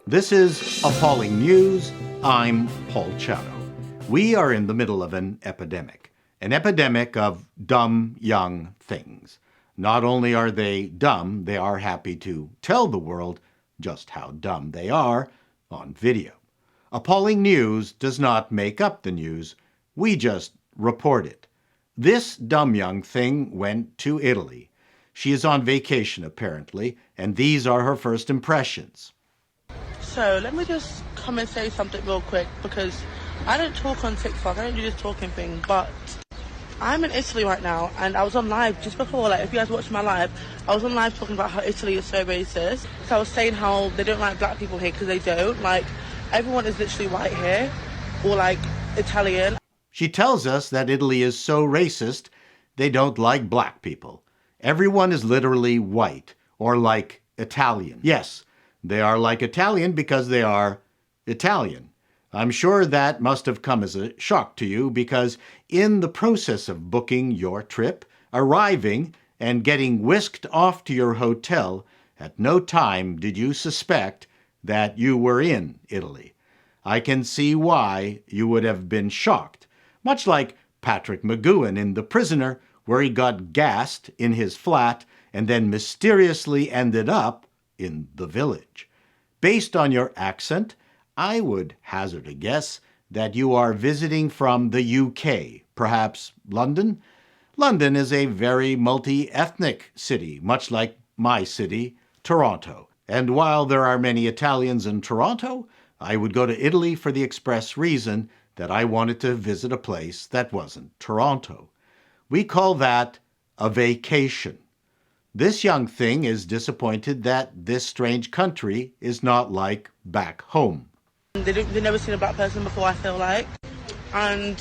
This is Appalling News. I'm Paul Chatto. We are in the middle of an epidemic of dumb young things. Not only are they dumb, they are happy to tell the world just how dumb they are on video. Appalling News does not make up the news. We just report it. This dumb young thing went to Italy. She is on vacation, apparently, and these are her first impressions. So let me just come and say something real quick, because I don't talk on TikTok, I don't do this talking thing, but I'm in Italy right now, and I was on live just before, if you guys watched my live, I was on live talking about how Italy is so racist. So I was saying how they don't like black people here, because they don't. Everyone is literally white here, or Italian. She tells us that Italy is so racist, they don't like black people. Everyone is literally white, or like Italian. Yes, they are like Italian because they are Italian. I'm sure that must have come as a shock to you, because in the process of booking your trip, arriving, and getting whisked off to your hotel, at no time did you suspect that you were in Italy. I can see why you would have been shocked, much like Patrick McGoohan in The Prisoner, where he got gassed in his flat and then mysteriously ended up in the village. Based on your accent, I would hazard a guess that you are visiting from the UK, perhaps London. London is a very multi-ethnic city, much like my city, Toronto. And while there are many Italians in Toronto, I would go to Italy for the express reason that I wanted to visit a place that wasn't Toronto. We call that a vacation. This young thing is disappointed that this strange country is not like back home. They've never seen a black person before, I feel like. And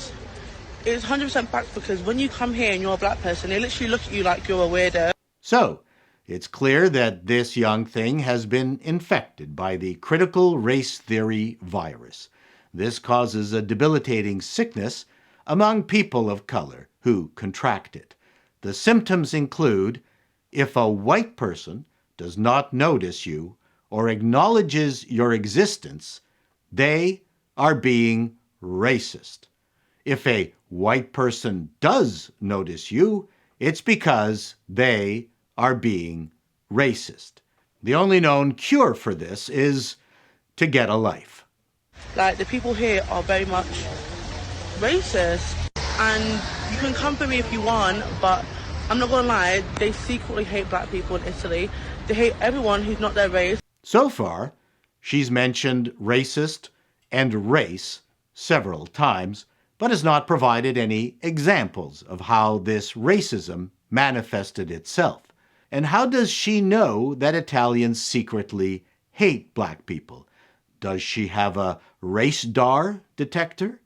it's 100% back, because when you come here and you're a black person, they literally look at you like you're a weirdo. So, it's clear that this young thing has been infected by the critical race theory virus. This causes a debilitating sickness among people of color who contract it. The symptoms include: if a white person does not notice you or acknowledges your existence, they are being racist. If a white person does notice you, it's because they are being racist. The only known cure for this is to get a life. The people here are very much racist, and you can come for me if you want, but I'm not gonna lie, they secretly hate black people in Italy. They hate everyone who's not their race. So far, she's mentioned racist and race several times, but has not provided any examples of how this racism manifested itself. And how does she know that Italians secretly hate black people? Does she have a race-dar detector?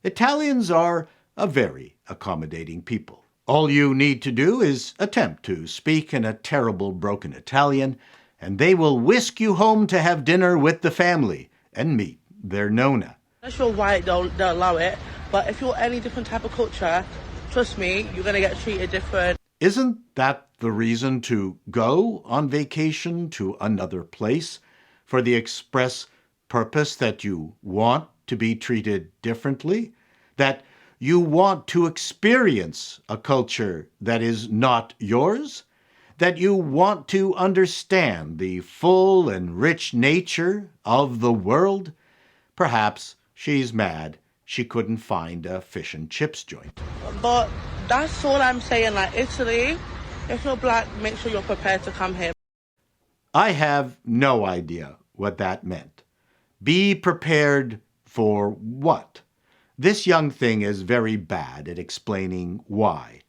Italians are a very accommodating people. All you need to do is attempt to speak in a terrible broken Italian, and they will whisk you home to have dinner with the family and meet their Nona. Unless you're white, they'll allow it. But if you're any different type of culture, trust me, you're going to get treated different. Isn't that the reason to go on vacation to another place? For the express purpose that you want to be treated differently? That you want to experience a culture that is not yours? That you want to understand the full and rich nature of the world? Perhaps she's mad she couldn't find a fish and chips joint. But that's all I'm saying. Italy, if you're black, make sure you're prepared to come here. I have no idea what that meant. Be prepared for what? This young thing is very bad at explaining why.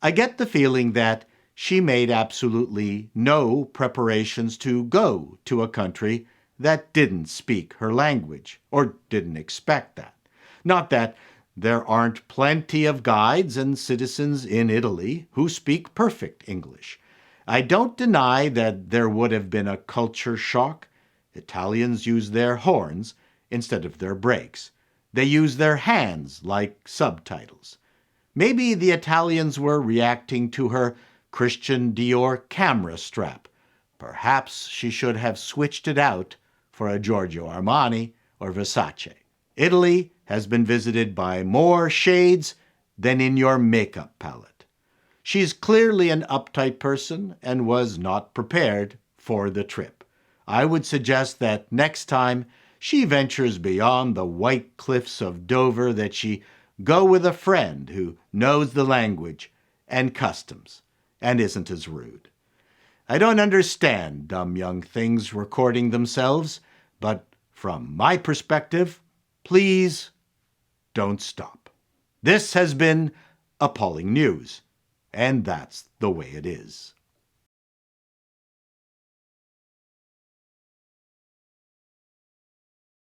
I get the feeling that she made absolutely no preparations to go to a country that didn't speak her language, or didn't expect that. Not that there aren't plenty of guides and citizens in Italy who speak perfect English. I don't deny that there would have been a culture shock. Italians use their horns instead of their brakes. They use their hands like subtitles. Maybe the Italians were reacting to her Christian Dior camera strap. Perhaps she should have switched it out for a Giorgio Armani or Versace. Italy has been visited by more shades than in your makeup palette. She's clearly an uptight person and was not prepared for the trip. I would suggest that next time she ventures beyond the white cliffs of Dover that she go with a friend who knows the language and customs and isn't as rude. I don't understand dumb young things recording themselves, but from my perspective, please don't stop. This has been Appalling News, and that's the way it is.